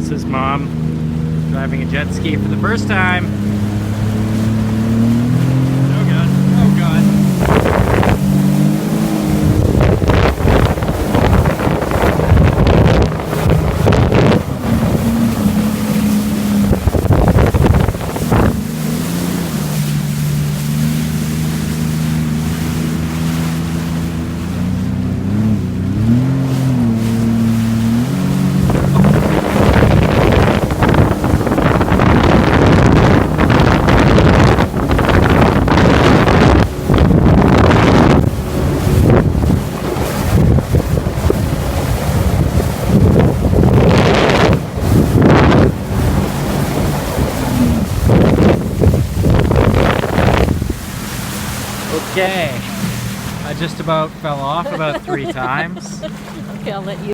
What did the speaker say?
his mom driving a jet ski for the first time. Oh god, oh god. Okay, I just about fell off about 3 times. Okay, I'll let you.